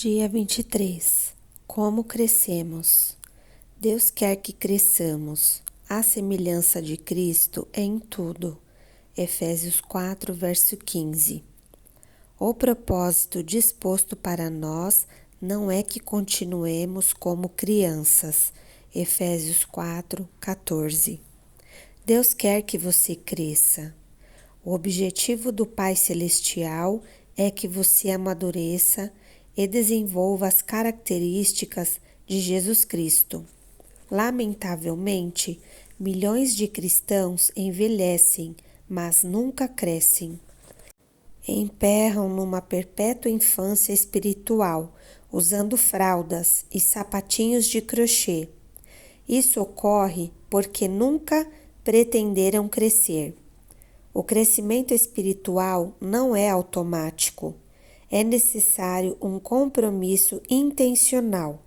Dia 23. Como crescemos? Deus quer que cresçamos, à semelhança de Cristo em tudo. Efésios 4, verso 15. O propósito disposto para nós não é que continuemos como crianças. Efésios 4, 14. Deus quer que você cresça. O objetivo do Pai Celestial é que você amadureça e desenvolva as características de Jesus Cristo. Lamentavelmente, milhões de cristãos envelhecem, mas nunca crescem. Emperram numa perpétua infância espiritual, usando fraldas e sapatinhos de crochê. Isso ocorre porque nunca pretenderam crescer. O crescimento espiritual não é automático. É necessário um compromisso intencional.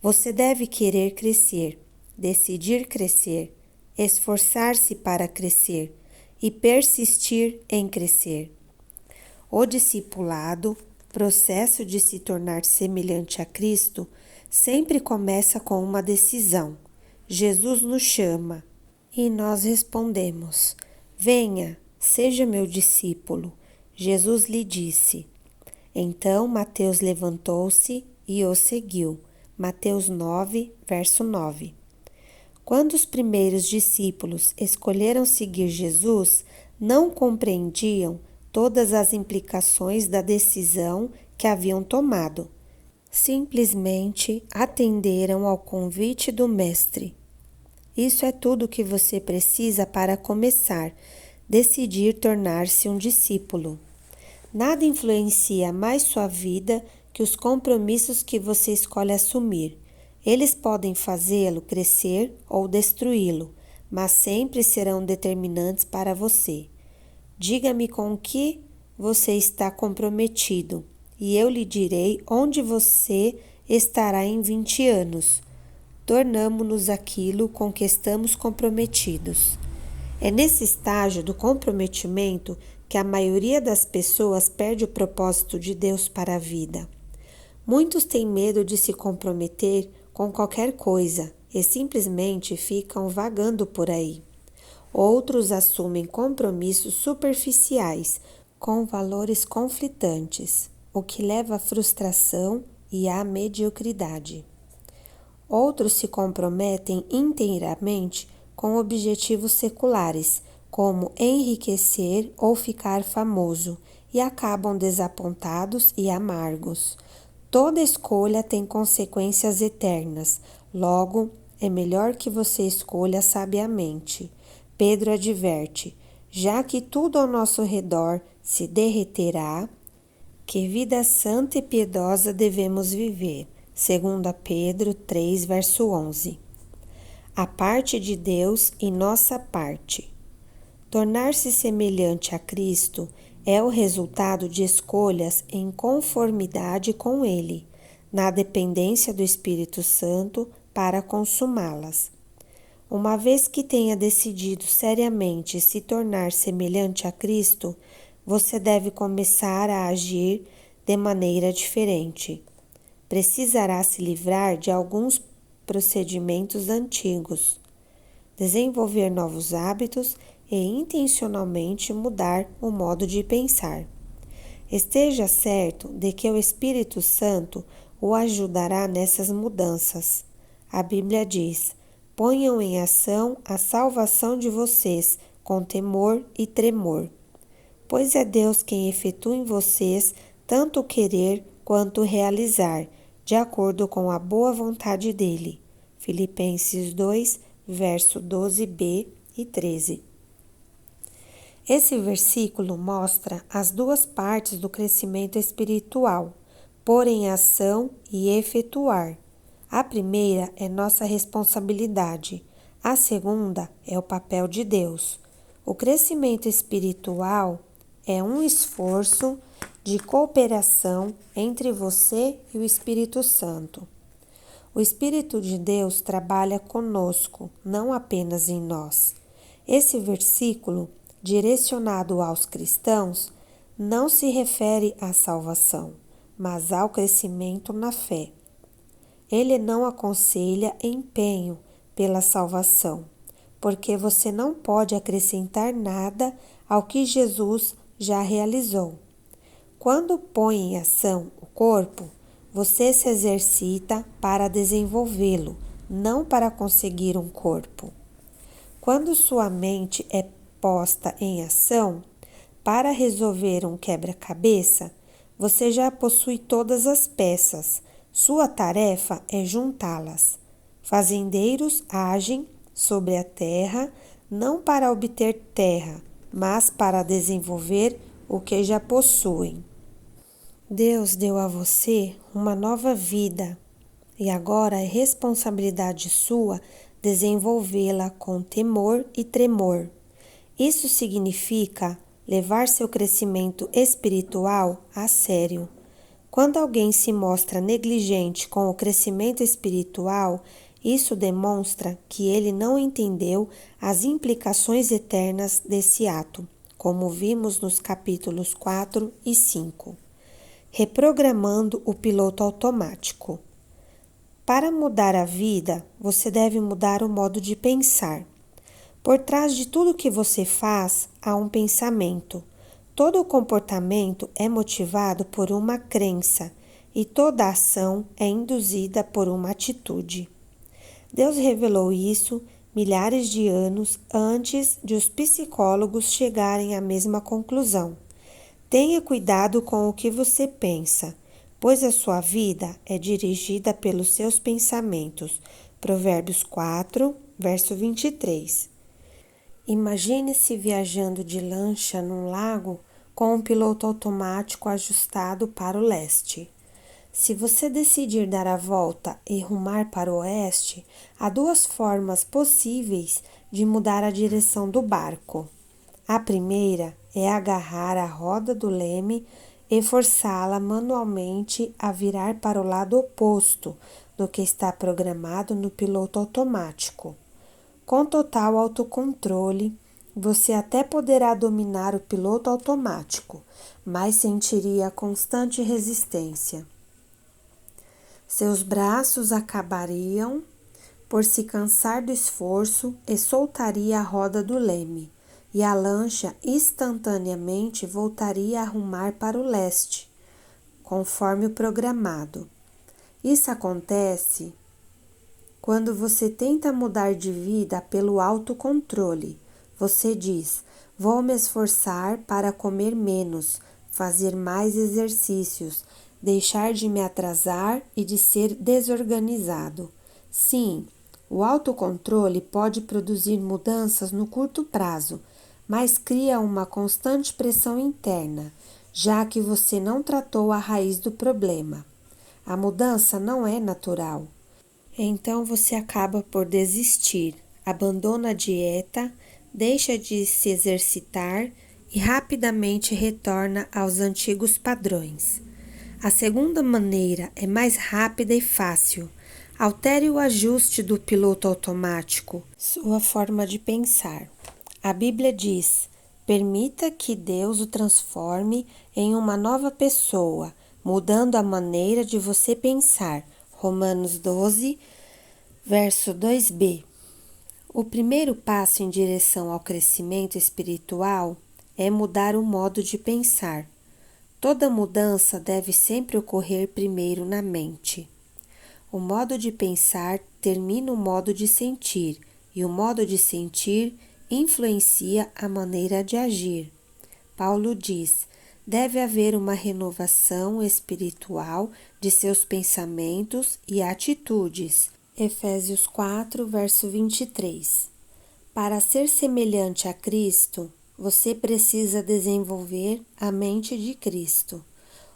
Você deve querer crescer, decidir crescer, esforçar-se para crescer e persistir em crescer. O discipulado, processo de se tornar semelhante a Cristo, sempre começa com uma decisão. Jesus nos chama e nós respondemos: venha, seja meu discípulo. Jesus lhe disse. Então Mateus levantou-se e o seguiu. Mateus 9, verso 9. Quando os primeiros discípulos escolheram seguir Jesus, não compreendiam todas as implicações da decisão que haviam tomado. Simplesmente atenderam ao convite do Mestre. Isso é tudo que você precisa para começar, decidir tornar-se um discípulo. Nada influencia mais sua vida que os compromissos que você escolhe assumir. Eles podem fazê-lo crescer ou destruí-lo, mas sempre serão determinantes para você. Diga-me com o que você está comprometido, e eu lhe direi onde você estará em 20 anos. Tornamo-nos aquilo com que estamos comprometidos. É nesse estágio do comprometimento que a maioria das pessoas perde o propósito de Deus para a vida. Muitos têm medo de se comprometer com qualquer coisa e simplesmente ficam vagando por aí. Outros assumem compromissos superficiais com valores conflitantes, o que leva à frustração e à mediocridade. Outros se comprometem inteiramente com objetivos seculares, como enriquecer ou ficar famoso, e acabam desapontados e amargos. Toda escolha tem consequências eternas, logo é melhor que você escolha sabiamente. Pedro adverte: já que tudo ao nosso redor se derreterá, que vida santa e piedosa devemos viver. 2 Pedro 3, verso 11. A parte de Deus e nossa parte. Tornar-se semelhante a Cristo é o resultado de escolhas em conformidade com Ele, na dependência do Espírito Santo para consumá-las. Uma vez que tenha decidido seriamente se tornar semelhante a Cristo, você deve começar a agir de maneira diferente. Precisará se livrar de alguns procedimentos antigos, desenvolver novos hábitos e intencionalmente mudar o modo de pensar. Esteja certo de que o Espírito Santo o ajudará nessas mudanças. A Bíblia diz: ponham em ação a salvação de vocês com temor e tremor, pois é Deus quem efetua em vocês tanto o querer quanto o realizar, de acordo com a boa vontade dele. Filipenses 2, verso 12b e 13. Esse versículo mostra as duas partes do crescimento espiritual: pôr em ação e efetuar. A primeira é nossa responsabilidade, a segunda é o papel de Deus. O crescimento espiritual é um esforço de cooperação entre você e o Espírito Santo. O Espírito de Deus trabalha conosco, não apenas em nós. Esse versículo, direcionado aos cristãos, não se refere à salvação, mas ao crescimento na fé. Ele não aconselha empenho pela salvação, porque você não pode acrescentar nada ao que Jesus já realizou. Quando põe em ação o corpo, você se exercita para desenvolvê-lo, não para conseguir um corpo. Quando sua mente é posta em ação para resolver um quebra-cabeça, você já possui todas as peças. Sua tarefa é juntá-las. Fazendeiros agem sobre a terra não para obter terra, mas para desenvolver o que já possuem. Deus deu a você uma nova vida e agora é responsabilidade sua desenvolvê-la com temor e tremor. Isso significa levar seu crescimento espiritual a sério. Quando alguém se mostra negligente com o crescimento espiritual, isso demonstra que ele não entendeu as implicações eternas desse ato, como vimos nos capítulos 4 e 5. Reprogramando o piloto automático. Para mudar a vida, você deve mudar o modo de pensar. Por trás de tudo que você faz, há um pensamento. Todo o comportamento é motivado por uma crença e toda ação é induzida por uma atitude. Deus revelou isso milhares de anos antes de os psicólogos chegarem à mesma conclusão. Tenha cuidado com o que você pensa, pois a sua vida é dirigida pelos seus pensamentos. Provérbios 4, verso 23. Imagine-se viajando de lancha num lago com um piloto automático ajustado para o leste. Se você decidir dar a volta e rumar para o oeste, há duas formas possíveis de mudar a direção do barco. A primeira é agarrar a roda do leme e forçá-la manualmente a virar para o lado oposto do que está programado no piloto automático. Com total autocontrole, você até poderá dominar o piloto automático, mas sentiria constante resistência. Seus braços acabariam por se cansar do esforço e soltaria a roda do leme, e a lancha instantaneamente voltaria a rumar para o leste, conforme o programado. Isso acontece quando você tenta mudar de vida pelo autocontrole. Você diz: vou me esforçar para comer menos, fazer mais exercícios, deixar de me atrasar e de ser desorganizado. Sim, o autocontrole pode produzir mudanças no curto prazo, mas cria uma constante pressão interna, já que você não tratou a raiz do problema. A mudança não é natural. Então você acaba por desistir, abandona a dieta, deixa de se exercitar e rapidamente retorna aos antigos padrões. A segunda maneira é mais rápida e fácil. Altere o ajuste do piloto automático, sua forma de pensar. A Bíblia diz: permita que Deus o transforme em uma nova pessoa, mudando a maneira de você pensar. Romanos 12, verso 2b. O primeiro passo em direção ao crescimento espiritual é mudar o modo de pensar. Toda mudança deve sempre ocorrer primeiro na mente. O modo de pensar termina o modo de sentir, e o modo de sentir influencia a maneira de agir. Paulo diz: deve haver uma renovação espiritual de seus pensamentos e atitudes. Efésios 4, verso 23. Para ser semelhante a Cristo, você precisa desenvolver a mente de Cristo.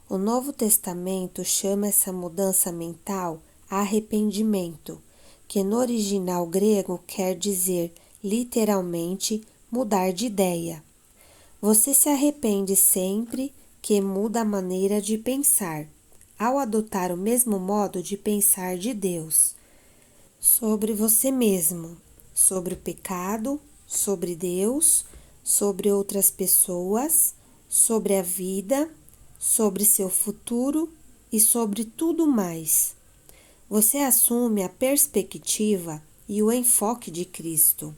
O Novo Testamento chama essa mudança mental arrependimento, que no original grego quer dizer, literalmente, mudar de ideia. Você se arrepende sempre que muda a maneira de pensar, ao adotar o mesmo modo de pensar de Deus, sobre você mesmo, sobre o pecado, sobre Deus, sobre outras pessoas, sobre a vida, sobre seu futuro e sobre tudo mais. Você assume a perspectiva e o enfoque de Cristo.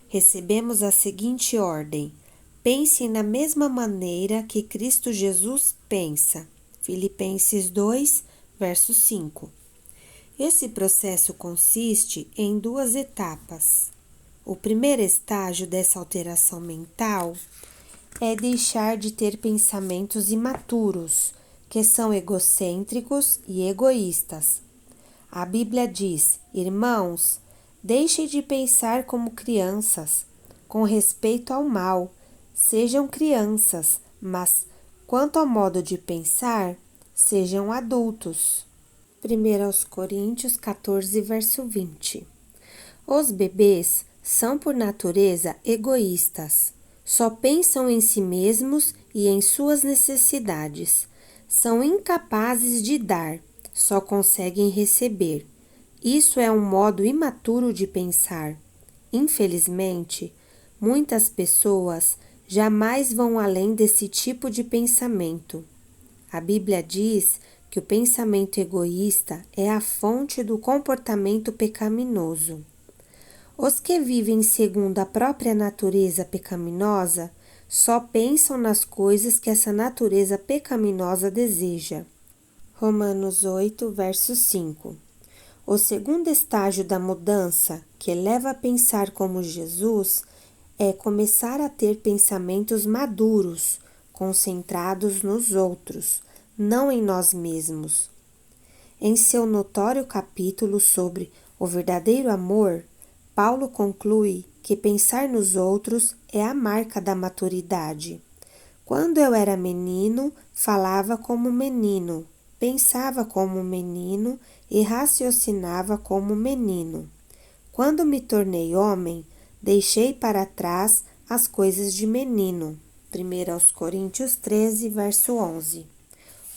Recebemos a seguinte ordem: pensem na mesma maneira que Cristo Jesus pensa. Filipenses 2, verso 5. Esse processo consiste em duas etapas. O primeiro estágio dessa alteração mental é deixar de ter pensamentos imaturos, que são egocêntricos e egoístas. A Bíblia diz: irmãos, deixem de pensar como crianças, com respeito ao mal. Sejam crianças, mas, quanto ao modo de pensar, sejam adultos. 1 Coríntios 14, verso 20. Os bebês são, por natureza, egoístas. Só pensam em si mesmos e em suas necessidades. São incapazes de dar, só conseguem receber. Isso é um modo imaturo de pensar. Infelizmente, muitas pessoas jamais vão além desse tipo de pensamento. A Bíblia diz que o pensamento egoísta é a fonte do comportamento pecaminoso. Os que vivem segundo a própria natureza pecaminosa só pensam nas coisas que essa natureza pecaminosa deseja. Romanos 8, verso 5. O segundo estágio da mudança, que leva a pensar como Jesus, é começar a ter pensamentos maduros, concentrados nos outros, não em nós mesmos. Em seu notório capítulo sobre o verdadeiro amor, Paulo conclui que pensar nos outros é a marca da maturidade. Quando eu era menino, falava como menino, pensava como menino e raciocinava como menino. Quando me tornei homem, deixei para trás as coisas de menino. 1 Coríntios 13, verso 11.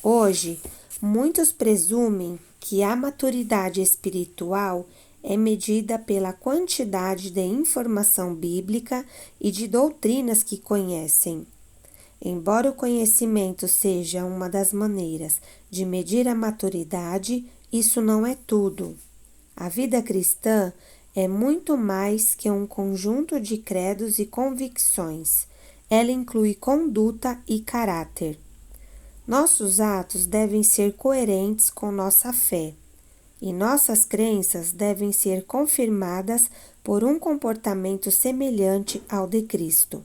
Hoje, muitos presumem que a maturidade espiritual é medida pela quantidade de informação bíblica e de doutrinas que conhecem. Embora o conhecimento seja uma das maneiras de medir a maturidade, isso não é tudo. A vida cristã é muito mais que um conjunto de credos e convicções. Ela inclui conduta e caráter. Nossos atos devem ser coerentes com nossa fé, e nossas crenças devem ser confirmadas por um comportamento semelhante ao de Cristo.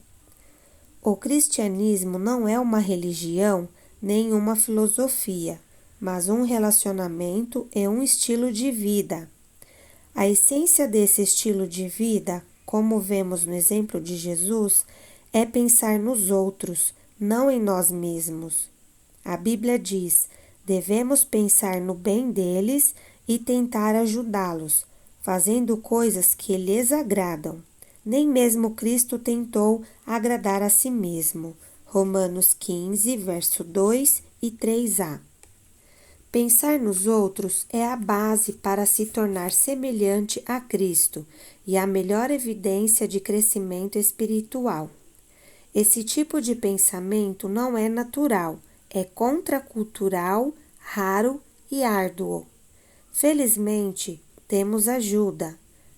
O cristianismo não é uma religião nem uma filosofia, mas um relacionamento e um estilo de vida. A essência desse estilo de vida, como vemos no exemplo de Jesus, é pensar nos outros, não em nós mesmos. A Bíblia diz: devemos pensar no bem deles e tentar ajudá-los, fazendo coisas que lhes agradam. Nem mesmo Cristo tentou agradar a si mesmo. Romanos 15, verso 2 e 3a. Pensar nos outros é a base para se tornar semelhante a Cristo e a melhor evidência de crescimento espiritual. Esse tipo de pensamento não é natural, é contracultural, raro e árduo. Felizmente, temos ajuda.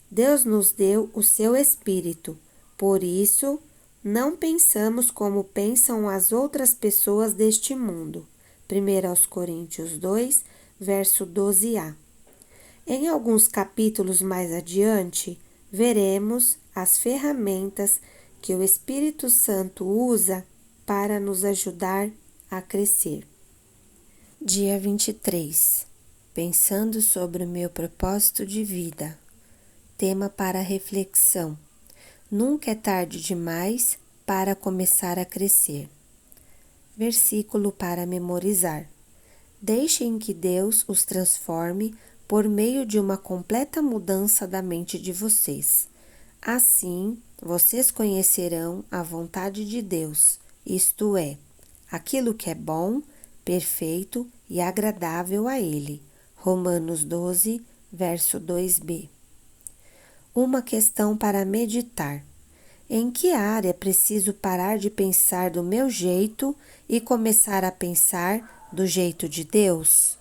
Deus nos deu o seu Espírito. Por isso, não pensamos como pensam as outras pessoas deste mundo. 1 Coríntios 2, verso 12a. Em alguns capítulos mais adiante, veremos as ferramentas que o Espírito Santo usa para nos ajudar a crescer. Dia 23. Pensando sobre o meu propósito de vida. Tema para reflexão. Nunca é tarde demais para começar a crescer. Versículo para memorizar. Deixem que Deus os transforme por meio de uma completa mudança da mente de vocês. Assim, vocês conhecerão a vontade de Deus, isto é, aquilo que é bom, perfeito e agradável a Ele. Romanos 12, verso 2b. Uma questão para meditar. Em que área preciso parar de pensar do meu jeito e começar a pensar do jeito de Deus?